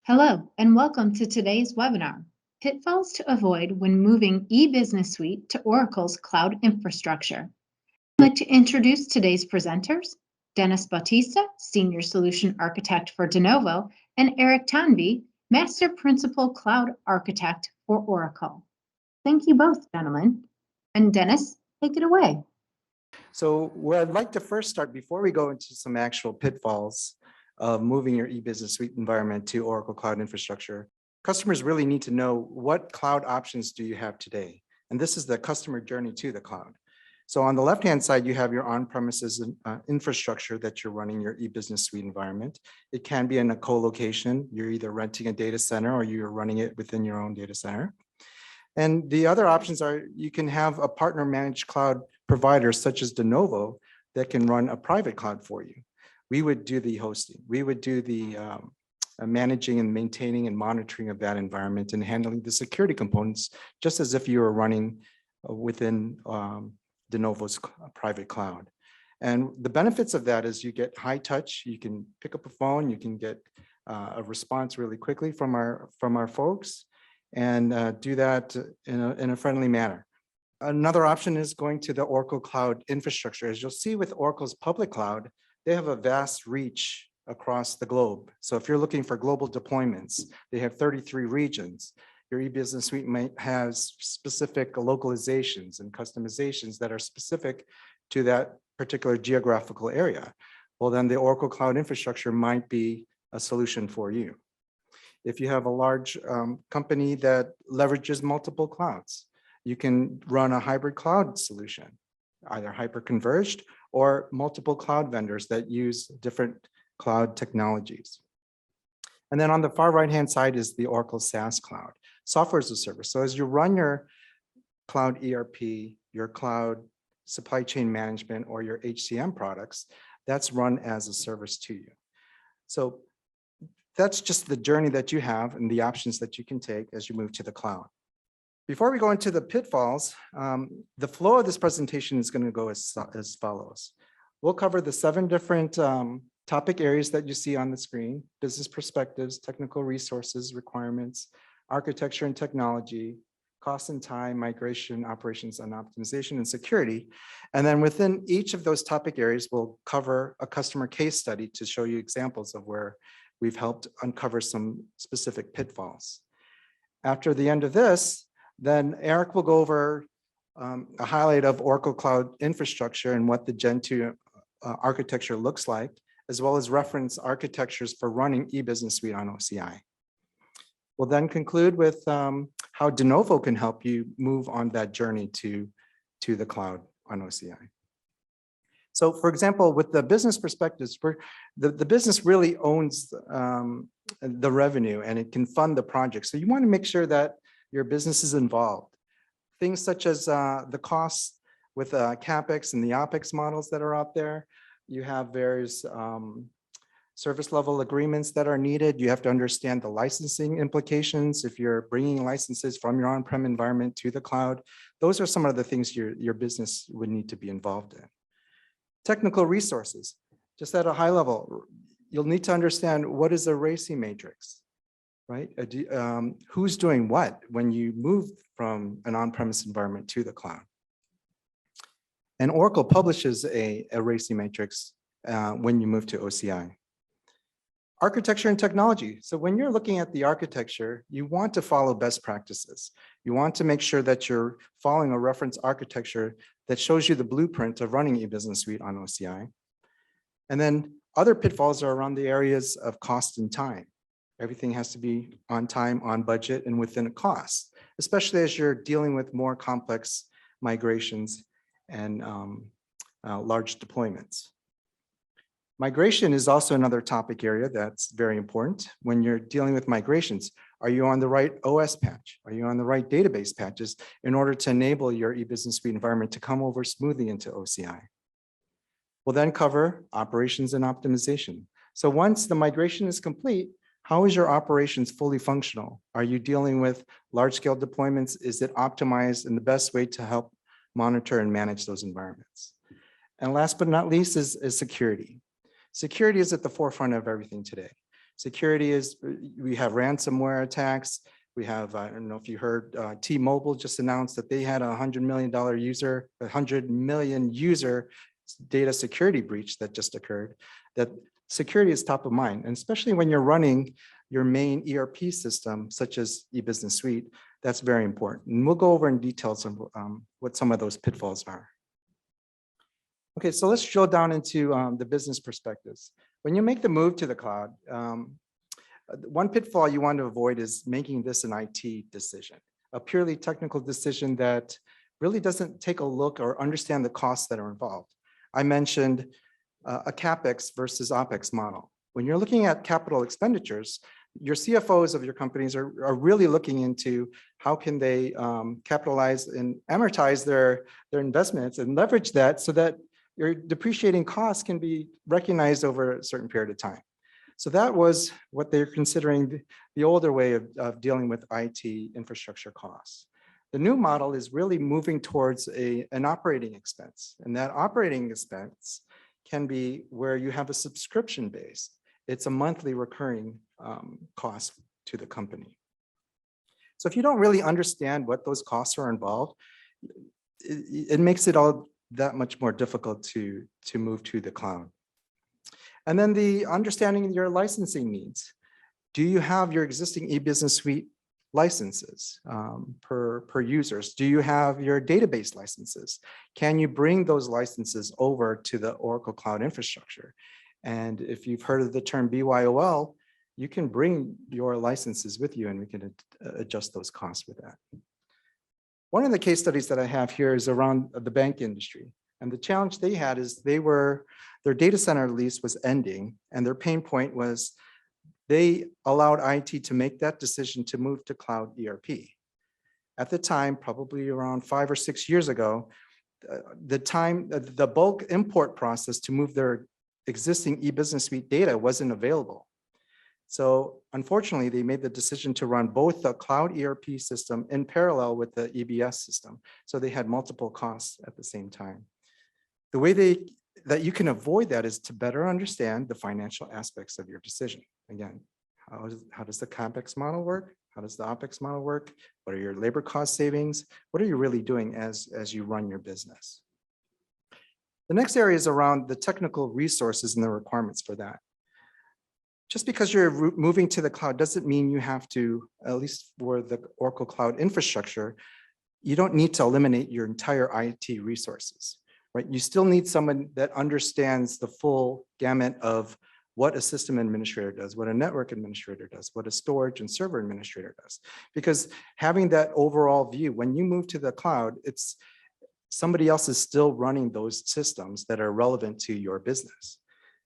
Hello, and welcome to today's webinar, Pitfalls to Avoid When Moving eBusiness Suite to Oracle's Cloud Infrastructure. I'd like to introduce today's presenters, Dennis Bautista, Senior Solution Architect for Denovo, and Eric Tanvi, Master Principal Cloud Architect for Oracle. Thank you both, gentlemen. And Dennis, take it away. So where I'd like to first start, before we go into some actual pitfalls of moving your eBusiness Suite environment to Oracle Cloud Infrastructure, customers really need to know what cloud options do you have today? And this is the customer journey to the cloud. So on the left-hand side, you have your on-premises infrastructure that you're running your eBusiness Suite environment. It can be in a co-location. You're either renting a data center or you're running it within your own data center. And the other options are you can have a partner managed cloud provider such as Denovo that can run a private cloud for you. We would do the hosting. We would do the managing and maintaining and monitoring of that environment and handling the security components, just as if you were running within Denovo's private cloud. And the benefits of that is you get high touch. You can pick up a phone. You can get a response really quickly from our folks, and do that in a friendly manner. Another option is going to the Oracle Cloud Infrastructure. As you'll see with Oracle's public cloud, they have a vast reach across the globe. So if you're looking for global deployments, they have 33 regions. Your eBusiness Suite might have specific localizations and customizations that are specific to that particular geographical area. Well, then the Oracle Cloud Infrastructure might be a solution for you. If you have a large company that leverages multiple clouds, you can run a hybrid cloud solution, either hyper-converged or multiple cloud vendors that use different cloud technologies. And then on the far right-hand side is the Oracle SaaS Cloud, software as a service. So as you run your cloud ERP, your cloud supply chain management, or your HCM products, that's run as a service to you. So that's just the journey that you have and the options that you can take as you move to the cloud. Before we go into the pitfalls, the flow of this presentation is going to go as follows. We'll cover the 7 different topic areas that you see on the screen: business perspectives, technical resources, requirements, architecture and technology, cost and time, migration, operations and optimization, and security. And then within each of those topic areas, we'll cover a customer case study to show you examples of where we've helped uncover some specific pitfalls. After the end of this, then Eric will go over a highlight of Oracle Cloud Infrastructure and what the Gen 2 architecture looks like, as well as reference architectures for running eBusiness Suite on OCI. We'll then conclude with how Denovo can help you move on that journey to the cloud on OCI. So for example, with the business perspectives, the business really owns the revenue and it can fund the project. So you want to make sure that your business is involved. Things such as the costs with CapEx and the OpEx models that are out there. You have various service level agreements that are needed. You have to understand the licensing implications if you're bringing licenses from your on-prem environment to the cloud. Those are some of the things your business would need to be involved in. Technical resources, just at a high level, you'll need to understand what is a RACI matrix, right? Who's doing what when you move from an on-premise environment to the cloud. And Oracle publishes a RACI matrix when you move to OCI. Architecture and technology. So when you're looking at the architecture, you want to follow best practices. You want to make sure that you're following a reference architecture that shows you the blueprint of running eBusiness Suite on OCI. And then other pitfalls are around the areas of cost and time. Everything has to be on time, on budget, and within a cost, especially as you're dealing with more complex migrations and large deployments. Migration is also another topic area that's very important. When you're dealing with migrations, are you on the right OS patch? Are you on the right database patches in order to enable your eBusiness Suite environment to come over smoothly into OCI? We'll then cover operations and optimization. So once the migration is complete, how is your operations fully functional? Are you dealing with large-scale deployments? Is it optimized in the best way to help monitor and manage those environments? And last but not least is security. Security is at the forefront of everything today. Security is, we have ransomware attacks. We have, I don't know if you heard, T-Mobile just announced that they had a $100 million user data security breach that just occurred. That security is top of mind, and especially when you're running your main ERP system, such as eBusiness Suite, that's very important. And we'll go over in detail some, what some of those pitfalls are. Okay, so let's drill down into the business perspectives. When you make the move to the cloud, one pitfall you want to avoid is making this an IT decision, a purely technical decision that really doesn't take a look or understand the costs that are involved. I mentioned a CapEx versus OpEx model. When you're looking at capital expenditures, your CFOs of your companies are really looking into how can they capitalize and amortize their investments and leverage that so that your depreciating costs can be recognized over a certain period of time. So that was what they're considering the older way of dealing with IT infrastructure costs. The new model is really moving towards an operating expense, and that operating expense can be where you have a subscription base. It's a monthly recurring cost to the company. So if you don't really understand what those costs are involved, it makes it all that much more difficult to move to the cloud. And then the understanding of your licensing needs. Do you have your existing eBusiness Suite licenses per users? Do you have your database licenses? Can you bring those licenses over to the Oracle Cloud Infrastructure? And if you've heard of the term BYOL, you can bring your licenses with you and we can adjust those costs with that. One of the case studies that I have here is around the bank industry. And the challenge they had is their data center lease was ending, and their pain point was they allowed IT to make that decision to move to cloud ERP. At the time, probably around 5 or 6 years ago, the bulk import process to move their existing eBusiness Suite data wasn't available. So unfortunately, they made the decision to run both the cloud ERP system in parallel with the EBS system. So they had multiple costs at the same time. The way that you can avoid that is to better understand the financial aspects of your decision. Again, how does the CapEx model work? How does the OpEx model work? What are your labor cost savings? What are you really doing as you run your business? The next area is around the technical resources and the requirements for that. Just because you're moving to the cloud doesn't mean you have to, at least for the Oracle Cloud Infrastructure, you don't need to eliminate your entire IT resources, right? You still need someone that understands the full gamut of what a system administrator does, what a network administrator does, what a storage and server administrator does. Because having that overall view, when you move to the cloud, it's somebody else is still running those systems that are relevant to your business.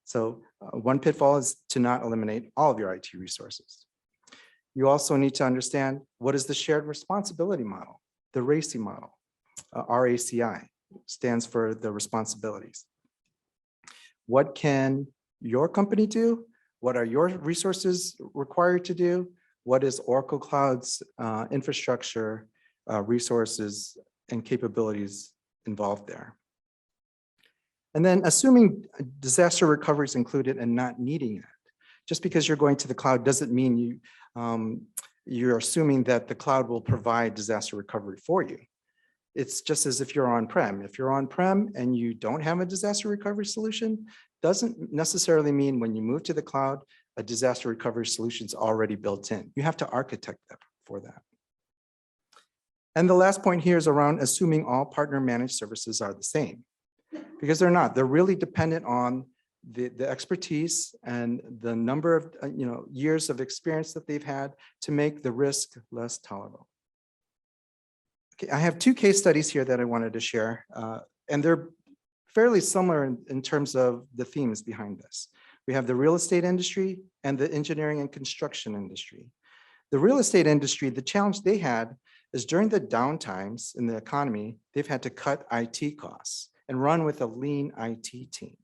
So one pitfall is to not eliminate all of your IT resources. You also need to understand what is the shared responsibility model, the RACI model. RACI stands for the responsibilities. What can your company do? What are your resources required to do? What is Oracle Cloud's infrastructure, resources, and capabilities involved there? And then assuming disaster recovery is included and not needing it. Just because you're going to the cloud doesn't mean you're assuming that the cloud will provide disaster recovery for you. It's just as if you're on-prem. If you're on-prem and you don't have a disaster recovery solution, doesn't necessarily mean when you move to the cloud, a disaster recovery solution is already built in. You have to architect that for that. And the last point here is around assuming all partner managed services are the same. Because they're not. They're really dependent on the expertise and the number of years of experience that they've had to make the risk less tolerable. Okay, I have 2 case studies here that I wanted to share, and they're fairly similar in terms of the themes behind this. We have the real estate industry and the engineering and construction industry. The real estate industry, the challenge they had is during the downtimes in the economy, they've had to cut IT costs and run with a lean IT team.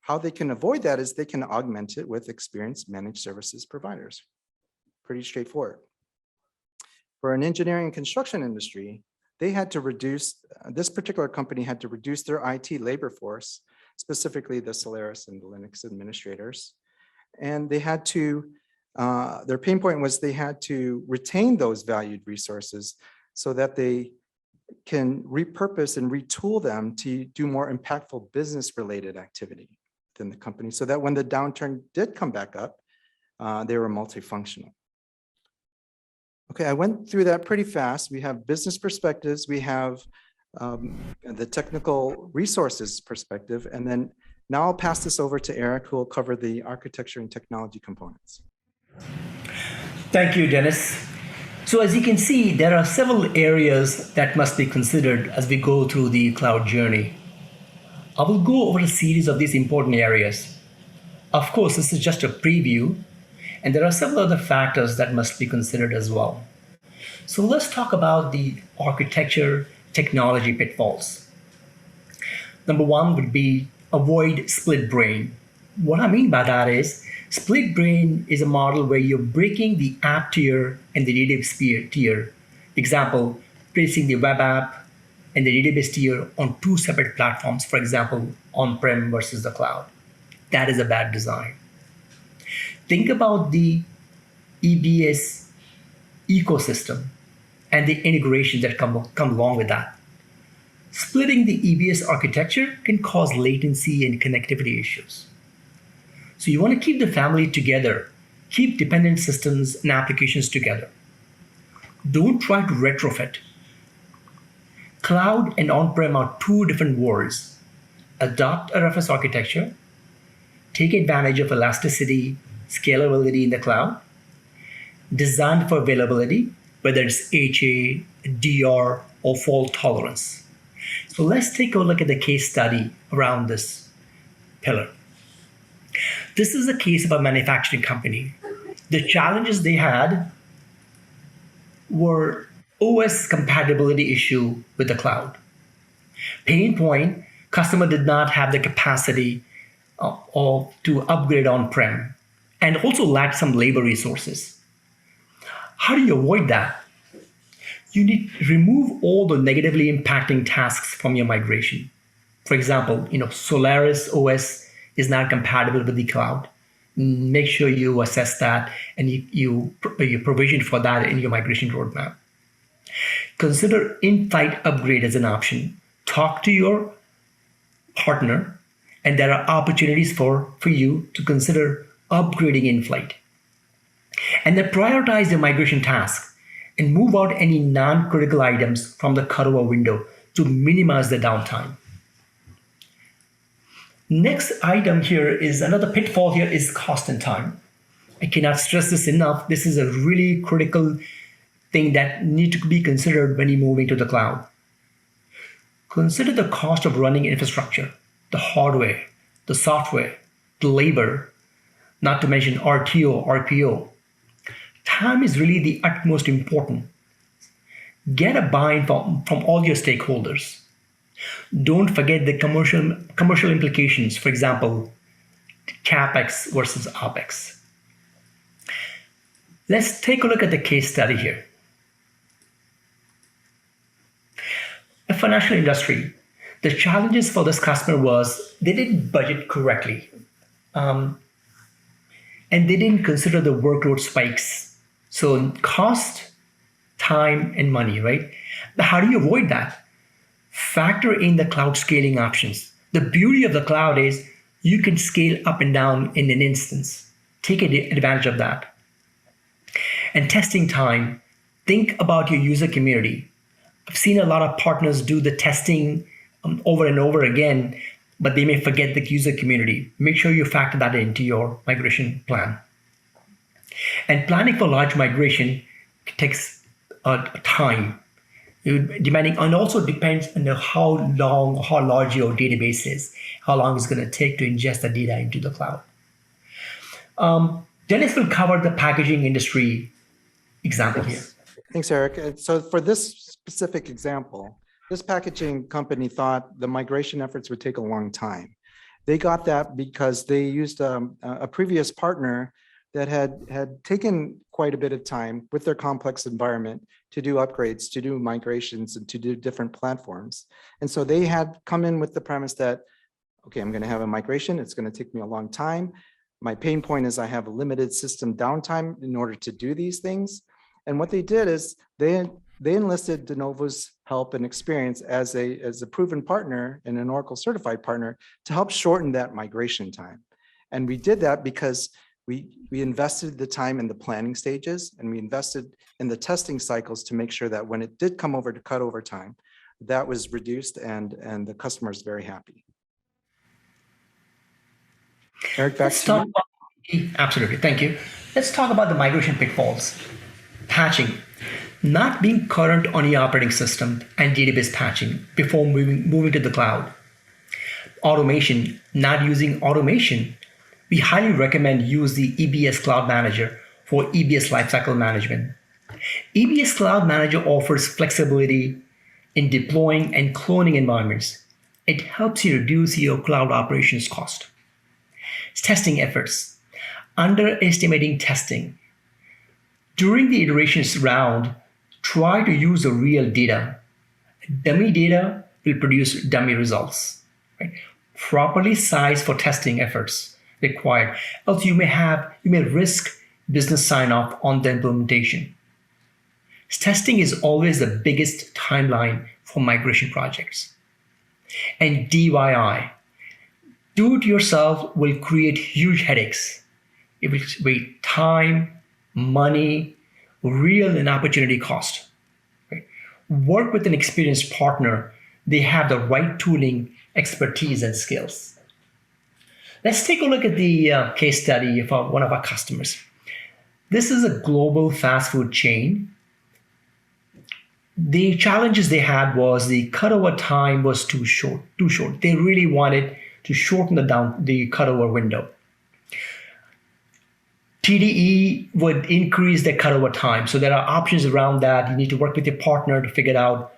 How they can avoid that is they can augment it with experienced managed services providers. Pretty straightforward. For an engineering and construction industry, they had to reduce, this particular company had to reduce their IT labor force, specifically the Solaris and the Linux administrators. and they had to, their pain point was they had to retain those valued resources so that they can repurpose and retool them to do more impactful business-related activity within the company, so that when the downturn did come back up, they were multifunctional. Okay, I went through that pretty fast. We have business perspectives, we have the technical resources perspective, and then now I'll pass this over to Eric, who will cover the architecture and technology components. Thank you, Dennis. So as you can see, there are several areas that must be considered as we go through the cloud journey. I will go over a series of these important areas. Of course, this is just a preview, and there are several other factors that must be considered as well. So let's talk about the architecture technology pitfalls. Number one would be avoid split brain. What I mean by that is split brain is a model where you're breaking the app tier and the database tier. Example, placing the web app and the database tier on two separate platforms, for example, on-prem versus the cloud. That is a bad design. Think about the EBS ecosystem and the integrations that come along with that. Splitting the EBS architecture can cause latency and connectivity issues. So you want to keep the family together, keep dependent systems and applications together. Don't try to retrofit. Cloud and on-prem are two different worlds. Adopt a RFS architecture, take advantage of elasticity, scalability in the cloud, designed for availability, whether it's HA, DR, or fault tolerance. So let's take a look at the case study around this pillar. This is a case of a manufacturing company. The challenges they had were OS compatibility issue with the cloud. Pain point, customer did not have the capacity to upgrade on-prem and also lacked some labor resources. How do you avoid that? You need to remove all the negatively impacting tasks from your migration. For example, Solaris OS is not compatible with the cloud. Make sure you assess that and you provision for that in your migration roadmap. Consider in-flight upgrade as an option. Talk to your partner, and there are opportunities for you to consider upgrading in-flight. And then prioritize your migration task and move out any non-critical items from the cutover window to minimize the downtime. Next item here is another pitfall here is cost and time. I cannot stress this enough. This is a really critical thing that needs to be considered when you move into the cloud. Consider the cost of running infrastructure, the hardware, the software, the labor, not to mention RTO, RPO. Time is really the utmost important. Get a buy-in from all your stakeholders. Don't forget the commercial implications, for example, CapEx versus OpEx. Let's take a look at the case study here. A financial industry. The challenges for this customer was they didn't budget correctly. And they didn't consider the workload spikes. So cost, time, and money, right? But how do you avoid that? Factor in the cloud scaling options. The beauty of the cloud is you can scale up and down in an instance. Take advantage of that. And testing time. Think about your user community. I've seen a lot of partners do the testing over and over again, but they may forget the user community. Make sure you factor that into your migration plan. And planning for large migration takes time, depending, and also depends on how large your database is, how long it's going to take to ingest the data into the cloud. Dennis will cover the packaging industry example here. Thanks, Eric. So for this specific example, this packaging company thought the migration efforts would take a long time. They got that because they used a previous partner that had taken quite a bit of time with their complex environment to do upgrades, to do migrations, and to do different platforms. And so they had come in with the premise that, okay, I'm going to have a migration. It's going to take me a long time. My pain point is I have a limited system downtime in order to do these things. And what they did is they enlisted Denovo's help and experience as a proven partner and an Oracle certified partner to help shorten that migration time. And we did that because we invested the time in the planning stages, and we invested in the testing cycles to make sure that when it did come over to cut over time, that was reduced, and the customer is very happy. Eric, back to you. Absolutely, thank you. Let's talk about the migration pitfalls. Patching, not being current on your operating system and database patching before moving to the cloud. Automation, not using automation. We highly recommend use the EBS Cloud Manager for EBS lifecycle management. EBS Cloud Manager offers flexibility in deploying and cloning environments. It helps you reduce your cloud operations cost. Testing efforts, underestimating testing. During the iterations round, try to use the real data. Dummy data will produce dummy results. Right? Properly size for testing efforts required, else you may risk business sign-off on the implementation. Testing is always the biggest timeline for migration projects. And DIY, do it yourself, will create huge headaches. It will waste time, money, real and opportunity cost. Right? Work with an experienced partner. They have the right tooling, expertise, and skills. Let's take a look at the case study of one of our customers. This is a global fast food chain. The challenges they had was the cutover time was too short. They really wanted to shorten the cutover window. TDE would increase the cutover time. So there are options around that. You need to work with your partner to figure out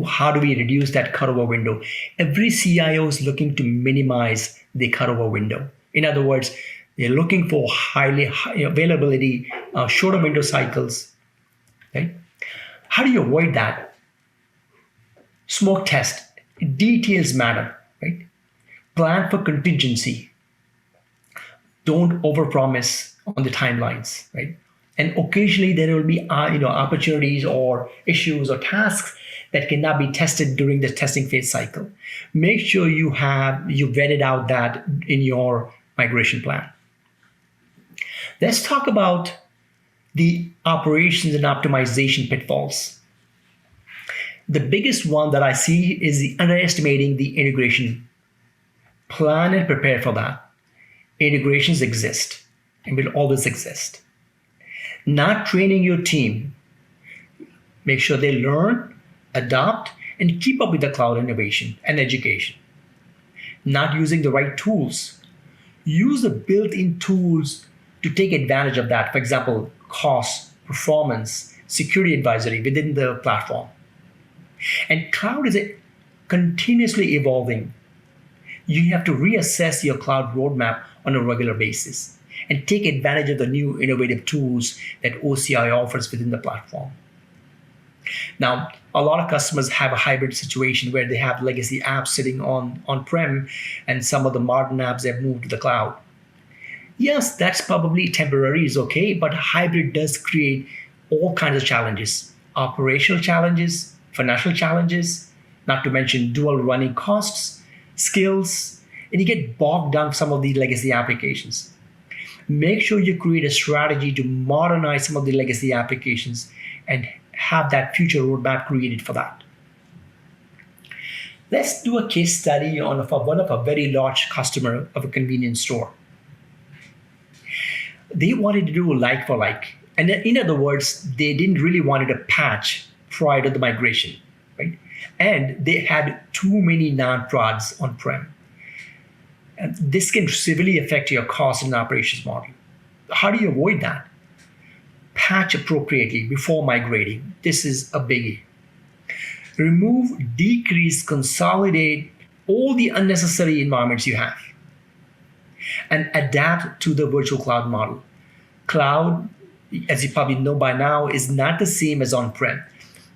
how do we reduce that cutover window. Every CIO is looking to minimize the cutover window. In other words, they're looking for high availability, shorter window cycles. Okay? How do you avoid that? Smoke test. Details matter, right? Plan for contingency. Don't overpromise on the timelines, right? And occasionally there will be opportunities or issues or tasks that cannot be tested during the testing phase cycle. Make sure you vetted out that in your migration plan. Let's talk about the operations and optimization pitfalls. The biggest one that I see is the underestimating the integration. Plan and prepare for that. Integrations exist and will always exist. Not training your team. Make sure they learn, adopt, and keep up with the cloud innovation and education. Not using the right tools. Use the built-in tools to take advantage of that. For example, cost, performance, security advisory within the platform. And cloud is continuously evolving. You have to reassess your cloud roadmap on a regular basis and take advantage of the new innovative tools that OCI offers within the platform. Now, a lot of customers have a hybrid situation where they have legacy apps sitting on-prem and some of the modern apps have moved to the cloud. Yes, that's probably temporary, is okay, but hybrid does create all kinds of challenges. Operational challenges, financial challenges, not to mention dual running costs, skills, and you get bogged down with some of the legacy applications. Make sure you create a strategy to modernize some of the legacy applications and have that future roadmap created for that. Let's do a case study on one of a very large customer of a convenience store. They wanted to do a like for like. And in other words, they didn't really want to patch prior to the migration, right? And they had too many non-prods on-prem. And this can severely affect your cost and operations model. How do you avoid that? Patch appropriately before migrating. This is a biggie. Remove, decrease, consolidate all the unnecessary environments you have. And adapt to the virtual cloud model. Cloud, as you probably know by now, is not the same as on-prem.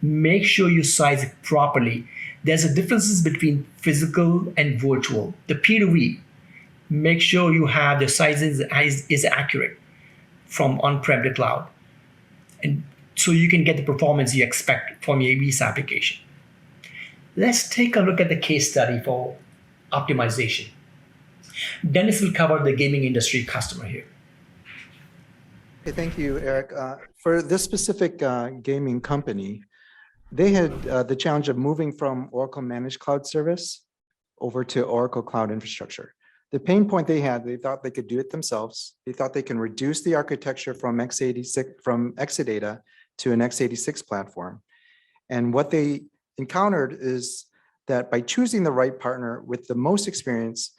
Make sure you size it properly. There's a differences between physical and virtual. The P2V, Make sure you have the sizes is accurate from on-prem to cloud, and so you can get the performance you expect from your EBS application. Let's take a look at the case study for optimization. Dennis will cover the gaming industry customer here. Okay, thank you, Eric. For this specific gaming company, they had the challenge of moving from Oracle Managed Cloud Service over to Oracle Cloud Infrastructure. The pain point they had, they thought they could do it themselves. They thought they can reduce the architecture from Exadata to an x86 platform. And what they encountered is that by choosing the right partner with the most experience,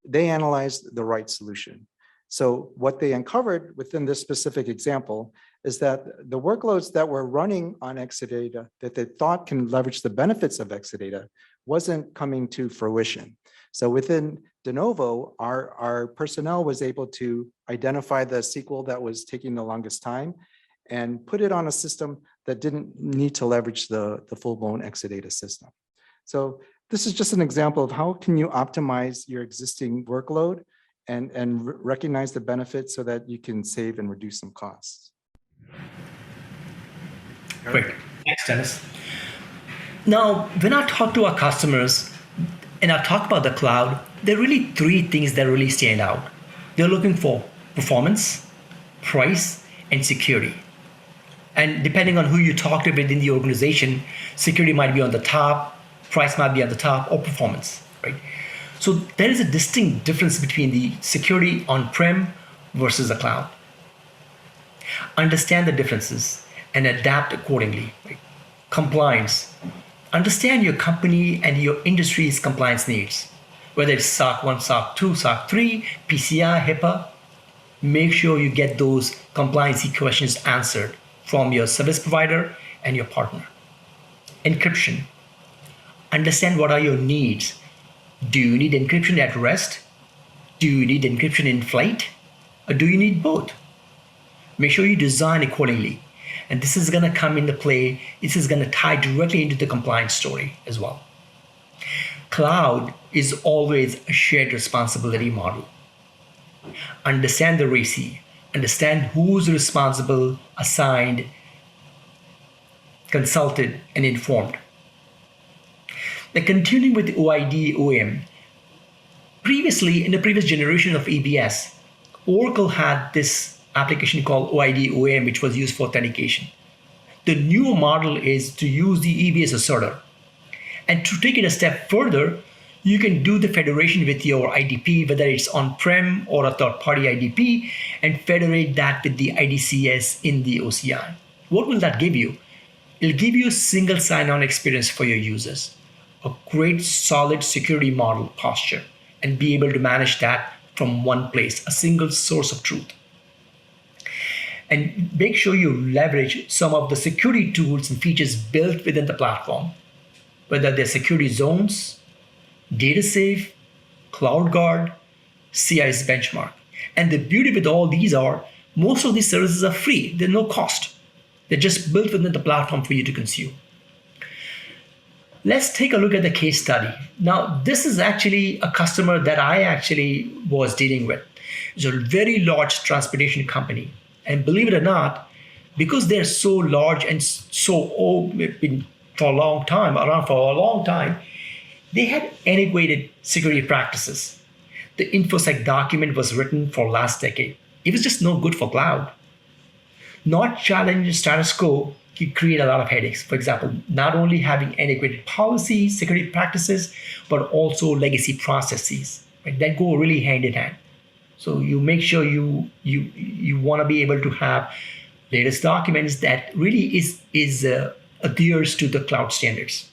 they analyzed the right solution. So what they uncovered within this specific example is that the workloads that were running on Exadata that they thought can leverage the benefits of Exadata wasn't coming to fruition. So within Denovo, our personnel was able to identify the SQL that was taking the longest time and put it on a system that didn't need to leverage the full-blown Exadata system. So this is just an example of how can you optimize your existing workload and recognize the benefits so that you can save and reduce some costs. Great. Thanks, Dennis. Now, when I talk to our customers and I talk about the cloud, there are really three things that really stand out. They're looking for performance, price, and security. And depending on who you talk to within the organization, security might be on the top, price might be on the top, or performance, right? So there is a distinct difference between the security on-prem versus the cloud. Understand the differences and adapt accordingly. Right? Compliance. Understand your company and your industry's compliance needs. Whether it's SOC 1, SOC 2, SOC 3, PCI, HIPAA, make sure you get those compliance questions answered from your service provider and your partner. Encryption. Understand what are your needs. Do you need encryption at rest? Do you need encryption in flight? Or do you need both? Make sure you design accordingly. And this is going to come into play. This is going to tie directly into the compliance story as well. Cloud is always a shared responsibility model. Understand the RACI. Understand who's responsible, assigned, consulted, and informed. Now, continuing with the OID OM, previously in the previous generation of EBS, Oracle had this application called OID OM, which was used for authentication. The new model is to use the EBS asserter. And to take it a step further, you can do the federation with your IDP, whether it's on-prem or a third-party IDP, and federate that with the IDCS in the OCI. What will that give you? It'll give you a single sign-on experience for your users, a great solid security model posture, and be able to manage that from one place, a single source of truth. And make sure you leverage some of the security tools and features built within the platform, whether they're security zones, data safe, cloud guard, CIS benchmark. And the beauty with all these are, most of these services are free. They're no cost. They're just built within the platform for you to consume. Let's take a look at the case study. Now, this is actually a customer that I actually was dealing with. It's a very large transportation company. And believe it or not, because they're so large and so old, been for a long time, around for a long time, they had antiquated security practices. The InfoSec document was written for last decade. It was just no good for cloud. Not challenge status quo could create a lot of headaches. For example, not only having antiquated policies, security practices, but also legacy processes, right, that go really hand in hand. So you make sure you want to be able to have latest documents that really adheres to the cloud standards.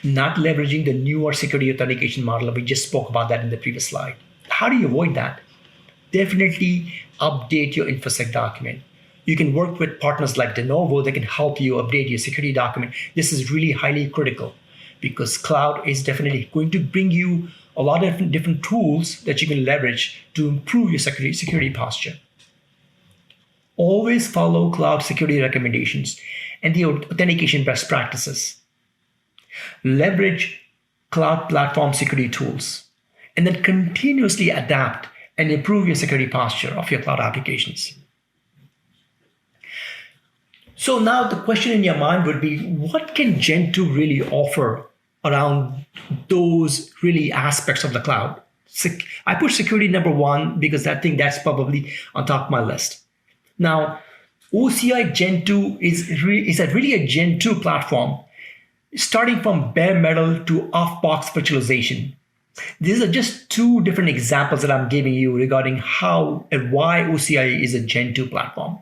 Not leveraging the newer security authentication model. We just spoke about that in the previous slide. How do you avoid that? Definitely update your InfoSec document. You can work with partners like Denovo that can help you update your security document. This is really highly critical because cloud is definitely going to bring you a lot of different tools that you can leverage to improve your security posture. Always follow cloud security recommendations and the authentication best practices. Leverage cloud platform security tools and then continuously adapt and improve your security posture of your cloud applications. So now the question in your mind would be, what can Gen 2 really offer around those really aspects of the cloud? I put security number one because I think that's probably on top of my list. Now, OCI Gen 2 is really a Gen 2 platform, starting from bare metal to off-box virtualization. These are just two different examples that I'm giving you regarding how and why OCI is a Gen 2 platform.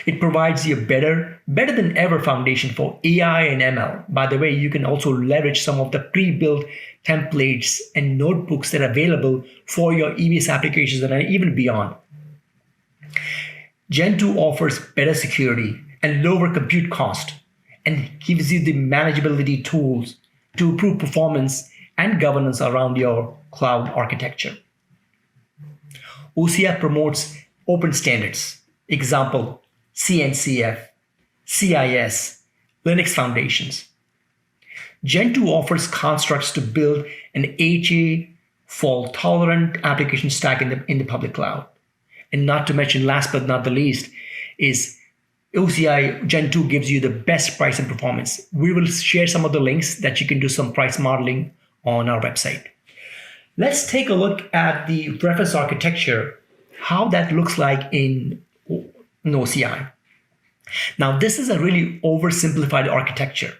It provides you a better than ever foundation for AI and ML. By the way, you can also leverage some of the pre-built templates and notebooks that are available for your EBS applications and even beyond. Gen 2 offers better security and lower compute cost and gives you the manageability tools to improve performance and governance around your cloud architecture. OCI promotes open standards. Example, CNCF, CIS, Linux foundations. Gen 2 offers constructs to build an HA fault-tolerant application stack in the public cloud. And not to mention, last but not the least, is OCI Gen 2 gives you the best price and performance. We will share some of the links that you can do some price modeling on our website. Let's take a look at the reference architecture, how that looks like in OCI. Now, this is a really oversimplified architecture.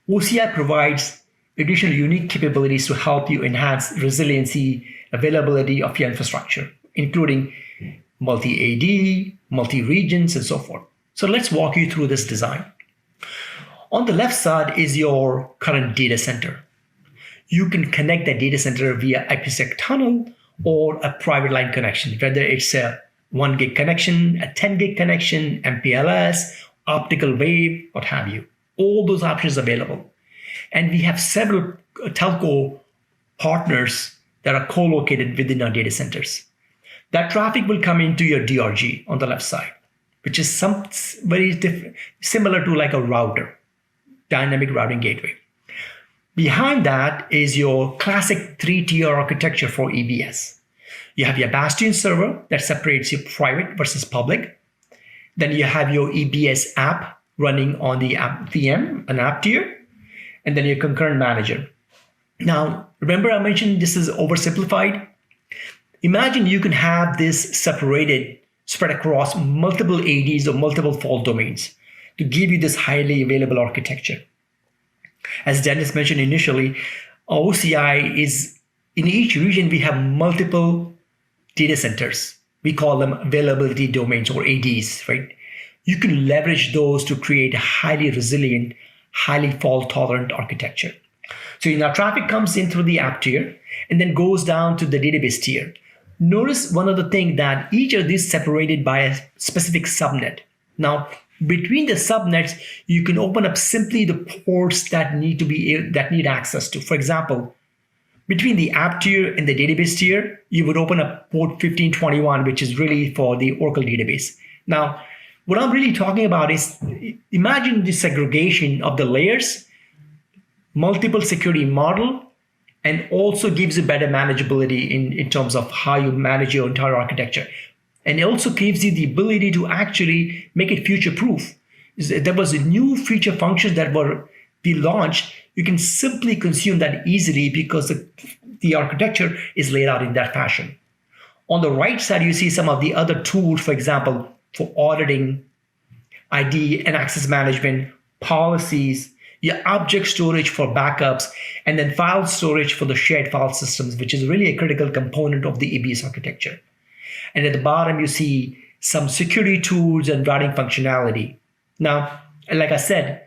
OCI provides additional unique capabilities to help you enhance resiliency, availability of your infrastructure, including multi-AD, multi-regions, and so forth. So let's walk you through this design. On the left side is your current data center. You can connect that data center via IPsec tunnel or a private line connection, whether it's a 1 gig connection, a 10 gig connection, MPLS, optical wave, what have you. All those options available. And we have several telco partners that are co-located within our data centers. That traffic will come into your DRG on the left side, which is very different, similar to like a router, dynamic routing gateway. Behind that is your classic 3-tier architecture for EBS. You have your Bastion server that separates your private versus public. Then you have your EBS app running on the app VM, an app tier, and then your concurrent manager. Now, remember I mentioned this is oversimplified? Imagine you can have this spread across multiple ADs or multiple fault domains to give you this highly available architecture. As Dennis mentioned initially, OCI is in each region, we have multiple data centers. We call them availability domains or ADs, right? You can leverage those to create a highly resilient, highly fault-tolerant architecture. So now traffic comes in through the app tier and then goes down to the database tier. Notice one other thing, that each of these separated by a specific subnet. Now, between the subnets, you can open up simply the ports that need access to. For example, between the app tier and the database tier, you would open up port 1521, which is really for the Oracle database. Now, what I'm really talking about is, imagine the segregation of the layers, multiple security model, and also gives you better manageability in terms of how you manage your entire architecture. And it also gives you the ability to actually make it future-proof. There was a new feature functions that were be launched. You can simply consume that easily because the architecture is laid out in that fashion. On the right side, you see some of the other tools, for example, for auditing, ID and access management, policies, your object storage for backups, and then file storage for the shared file systems, which is really a critical component of the EBS architecture. And at the bottom, you see some security tools and routing functionality. Now, like I said,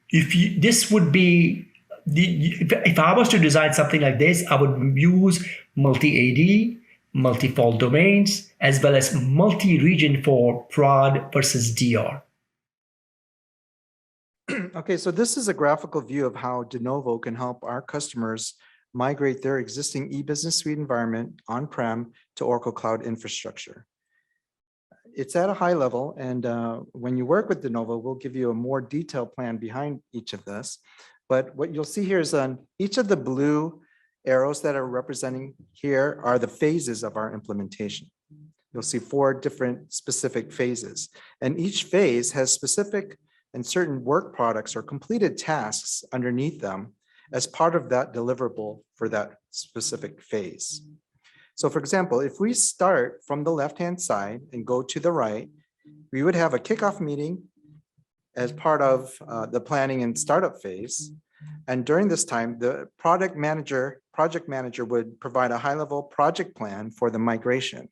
if I was to design something like this, I would use multi-AD, multi-fault domains, as well as multi-region for prod versus DR. Okay, so this is a graphical view of how Denovo can help our customers migrate their existing eBusiness Suite environment on-prem to Oracle Cloud Infrastructure. It's at a high level, and when you work with Denovo, we'll give you a more detailed plan behind each of this. But what you'll see here is on each of the blue arrows that are representing here are the phases of our implementation. You'll see 4 different specific phases, and each phase has specific and certain work products or completed tasks underneath them as part of that deliverable for that specific phase. So for example, if we start from the left-hand side and go to the right, we would have a kickoff meeting as part of the planning and startup phase. And during this time, the project manager would provide a high-level project plan for the migration,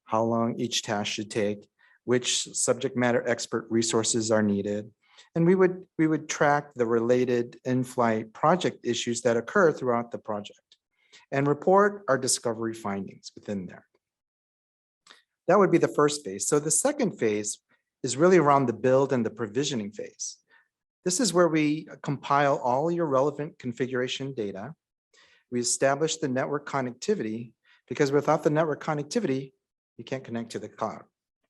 how long each task should take, which subject matter expert resources are needed. And we would track the related in-flight project issues that occur throughout the project and report our discovery findings within there. That would be the first phase. So the second phase is really around the build and the provisioning phase. This is where we compile all your relevant configuration data. We establish the network connectivity, because without the network connectivity, you can't connect to the cloud,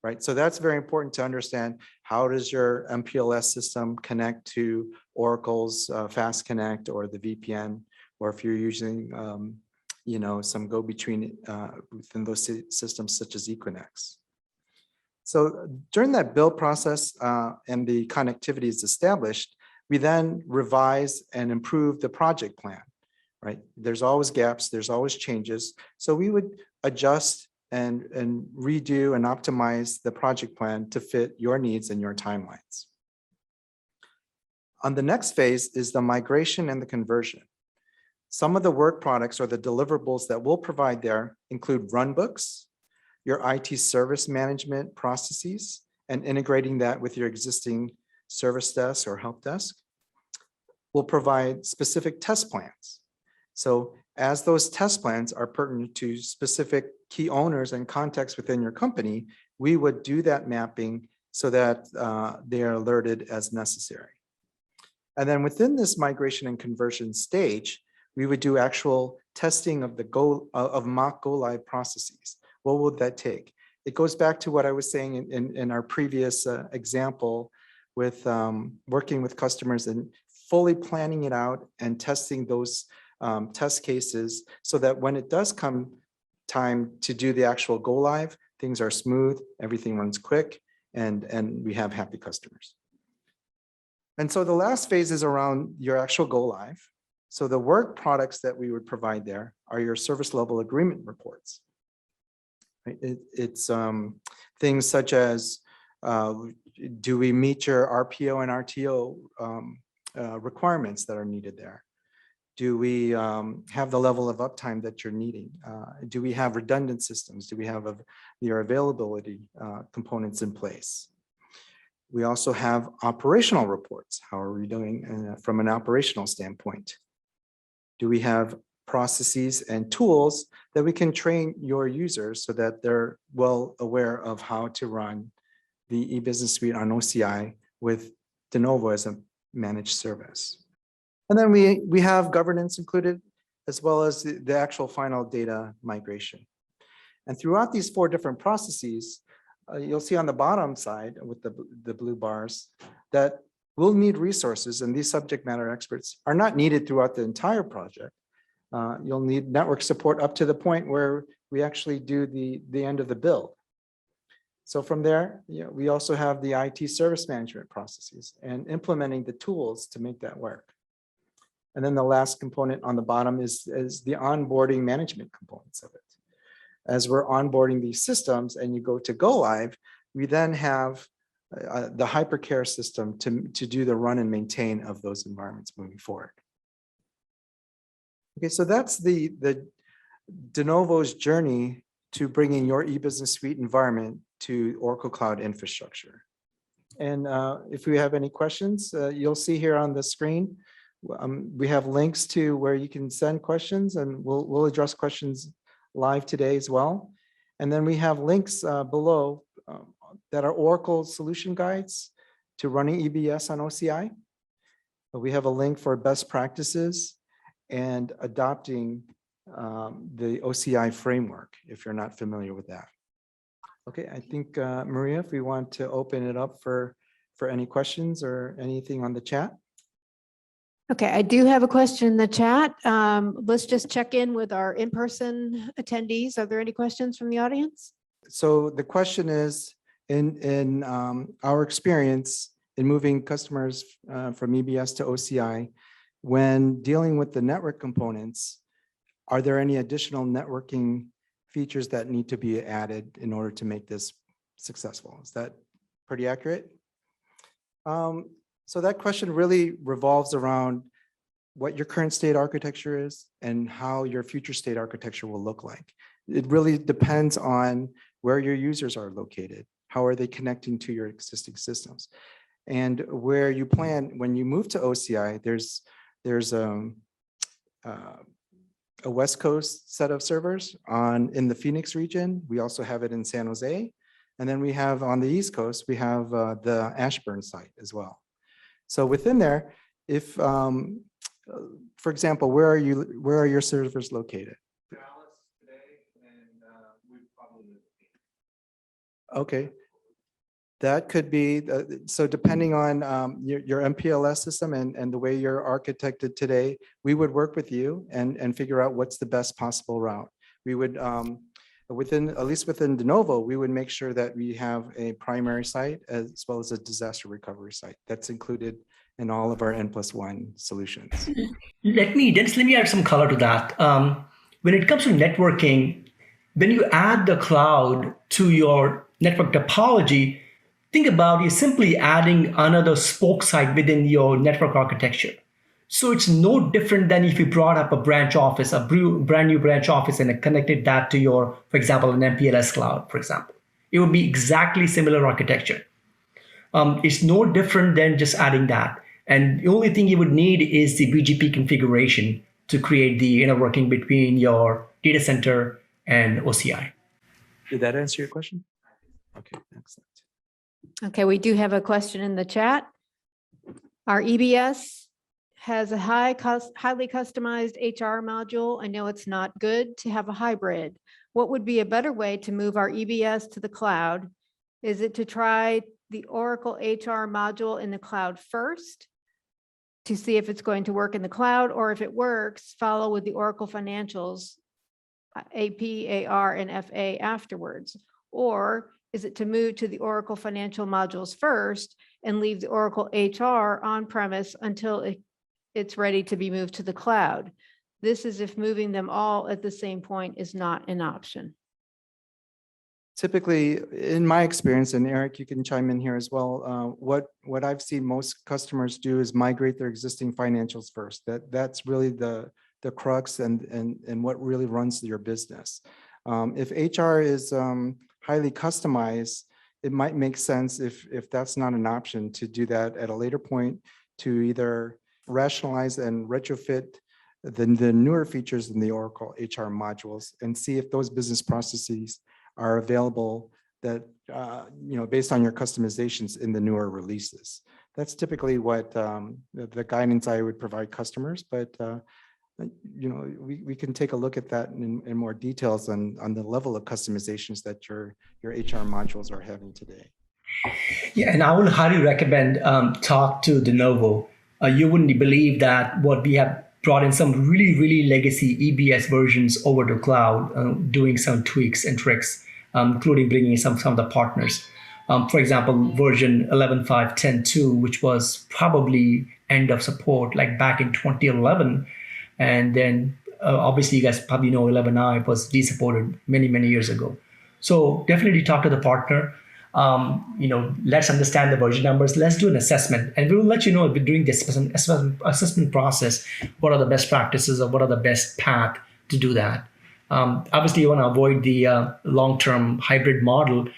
right? So that's very important to understand. How does your MPLS system connect to Oracle's Fast Connect or the VPN, or if you're using some go-between within those systems such as Equinix. So during that build process and the connectivity is established, we then revise and improve the project plan, right? There's always gaps, there's always changes. So we would adjust and redo and optimize the project plan to fit your needs and your timelines. On the next phase is the migration and the conversion. Some of the work products or the deliverables that we'll provide there include runbooks, your IT service management processes, and integrating that with your existing service desk or help desk. We'll provide specific test plans. So as those test plans are pertinent to specific key owners and contexts within your company, we would do that mapping so that they are alerted as necessary. And then within this migration and conversion stage, we would do actual testing of mock go live processes. What would that take? It goes back to what I was saying in our previous example with working with customers and fully planning it out and testing those test cases so that when it does come time to do the actual go live, things are smooth, everything runs quick, and we have happy customers. And so the last phase is around your actual go live. So the work products that we would provide there are your service level agreement reports. Right? It's things such as, do we meet your RPO and RTO requirements that are needed there? Do we have the level of uptime that you're needing? Do we have redundant systems? Do we have your availability components in place? We also have operational reports. How are we doing from an operational standpoint? Do we have processes and tools that we can train your users so that they're well aware of how to run the eBusiness Suite on OCI with Denovo as a managed service? And then we have governance included, as well as the actual final data migration. And throughout these 4 different processes, you'll see on the bottom side with the blue bars that we'll need resources, and these subject matter experts are not needed throughout the entire project. You'll need network support up to the point where we actually do the end of the build. So from there, we also have the IT service management processes and implementing the tools to make that work. And then the last component on the bottom is the onboarding management components of it. As we're onboarding these systems and you go to go live, we then have the hypercare system to do the run and maintain of those environments moving forward. Okay, so that's the Denovo's journey to bringing your eBusiness Suite environment to Oracle Cloud Infrastructure. And if we have any questions, you'll see here on the screen, we have links to where you can send questions, and we'll address questions live today as well. And then we have links below that are Oracle solution guides to running EBS on OCI. We have a link for best practices and adopting the OCI framework, if you're not familiar with that. Okay, I think, Maria, if we want to open it up for any questions or anything on the chat. Okay, I do have a question in the chat. Let's just check in with our in-person attendees. Are there any questions from the audience? So the question is, in our experience in moving customers from EBS to OCI, when dealing with the network components, are there any additional networking features that need to be added in order to make this successful? Is that pretty accurate? So that question really revolves around what your current state architecture is and how your future state architecture will look like. It really depends on where your users are located. How are they connecting to your existing systems? And where you plan, when you move to OCI, there's a West Coast set of servers in the Phoenix region. We also have it in San Jose. And then we have on the East Coast, we have the Ashburn site as well. So within there, if, for example, where are your servers located? Dallas today, and we probably. Okay, that could be, so depending on your MPLS system and the way you're architected today, we would work with you and figure out what's the best possible route. We would, at least within Denovo, we would make sure that we have a primary site as well as a disaster recovery site. That's included in all of our N+1 solutions. Dennis, let me add some color to that. When it comes to networking, when you add the cloud to your network topology, think about you simply adding another spoke site within your network architecture. So it's no different than if you brought up a branch office, a brand new branch office, and connected that to your, for example, an MPLS cloud, for example. It would be exactly similar architecture. It's no different than just adding that. And the only thing you would need is the BGP configuration to create the inner working between your data center and OCI. Did that answer your question? Okay, excellent. Okay, we do have a question in the chat. Our EBS has a highly customized HR module. I know it's not good to have a hybrid. What would be a better way to move our EBS to the cloud? Is it to try the Oracle HR module in the cloud first to see if it's going to work in the cloud, or if it works, follow with the Oracle financials, AP, AR, and FA afterwards? Or is it to move to the Oracle financial modules first and leave the Oracle HR on premise until it's ready to be moved to the cloud? This is if moving them all at the same point is not an option. Typically, in my experience, and Eric, you can chime in here as well, what I've seen most customers do is migrate their existing financials first. That's really the crux and what really runs your business. If HR is highly customized, it might make sense if that's not an option to do that at a later point, to either rationalize and retrofit the newer features in the Oracle HR modules and see if those business processes are available that, based on your customizations in the newer releases. That's typically what the guidance I would provide customers, but we can take a look at that in more details on the level of customizations that your HR modules are having today. Yeah, and I would highly recommend talk to Denovo. You wouldn't believe that what we have brought in some really legacy EBS versions over to cloud, doing some tweaks and tricks, including bringing in some of the partners. For example, version 11.5.10.2, which was probably end of support like back in 2011. And then obviously you guys probably know 11i was de-supported many years ago. So definitely talk to the partner. Let's understand the version numbers. Let's do an assessment, and we will let you know if we're doing this assessment process, what are the best practices or what are the best path to do that. Obviously, you want to avoid the long-term hybrid model,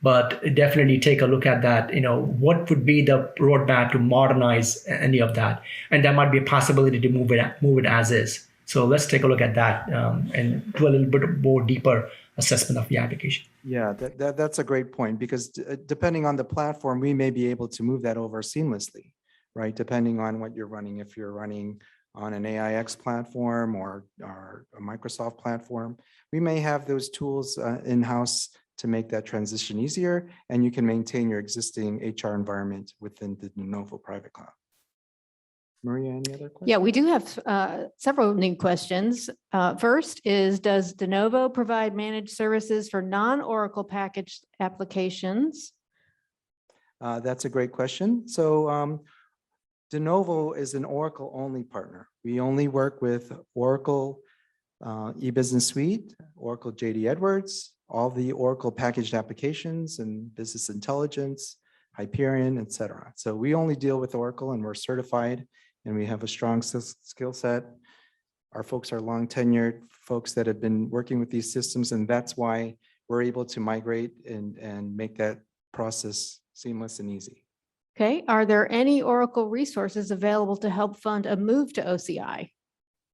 but definitely take a look at that. What would be the roadmap to modernize any of that, and there might be a possibility to move it as is. So let's take a look at that and do a little bit more deeper assessment of the application. Yeah, that's a great point, because depending on the platform, we may be able to move that over seamlessly, right? Depending on what you're running. If you're running on an AIX platform or a Microsoft platform, we may have those tools in-house to make that transition easier, and you can maintain your existing HR environment within the Denovo private cloud. Maria, any other questions? Yeah, we do have several new questions. First is, does Denovo provide managed services for non-Oracle packaged applications? That's a great question. So Denovo is an Oracle only partner. We only work with Oracle eBusiness Suite, Oracle JD Edwards, all the Oracle packaged applications and business intelligence, Hyperion, et cetera. So we only deal with Oracle, and we're certified, and we have a strong skill set. Our folks are long tenured folks that have been working with these systems, and that's why we're able to migrate and make that process seamless and easy. Okay, are there any Oracle resources available to help fund a move to OCI?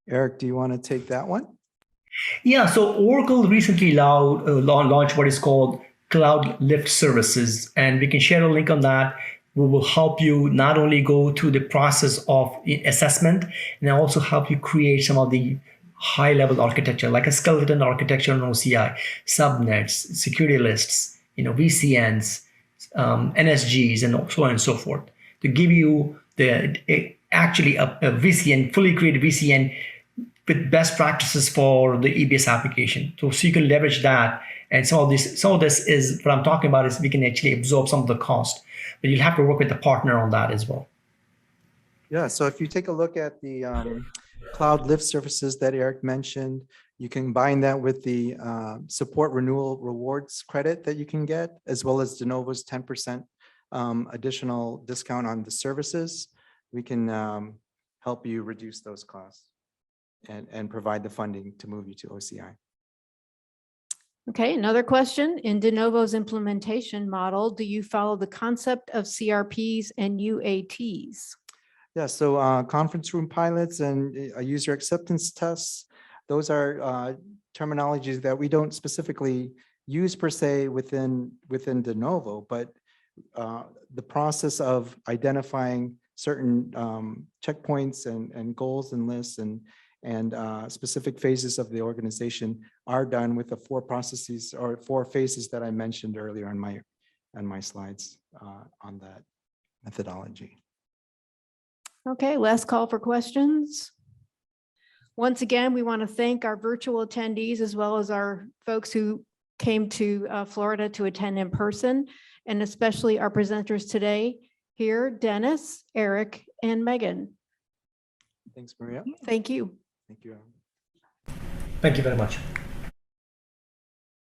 Eric, do you want to take that one? Yeah, so Oracle recently launched what is called Cloud Lift Services, and we can share a link on that. We will help you not only go through the process of assessment, and also help you create some of the high-level architecture, like a skeleton architecture on OCI, subnets, security lists, VCNs, NSGs, and so on and so forth, to give you actually a VCN, fully created VCN with best practices for the EBS application. So you can leverage that. And some of this is what I'm talking about is we can actually absorb some of the cost, but you'll have to work with the partner on that as well. Yeah, so if you take a look at the Cloud Lift services that Eric mentioned, you can combine that with the support renewal rewards credit that you can get, as well as Denovo's 10% additional discount on the services. We can help you reduce those costs and provide the funding to move you to OCI. Okay, another question. In Denovo's implementation model, do you follow the concept of CRPs and UATs? Yeah, so conference room pilots and user acceptance tests, those are terminologies that we don't specifically use per se within Denovo, but the process of identifying certain checkpoints and goals and lists and specific phases of the organization are done with the 4 processes or 4 phases that I mentioned earlier on my slides on that methodology. Okay, last call for questions. Once again, we want to thank our virtual attendees as well as our folks who came to Florida to attend in person, and especially our presenters today here, Dennis, Eric, and Megan. Thanks, Maria. Thank you. Thank you. Thank you very much.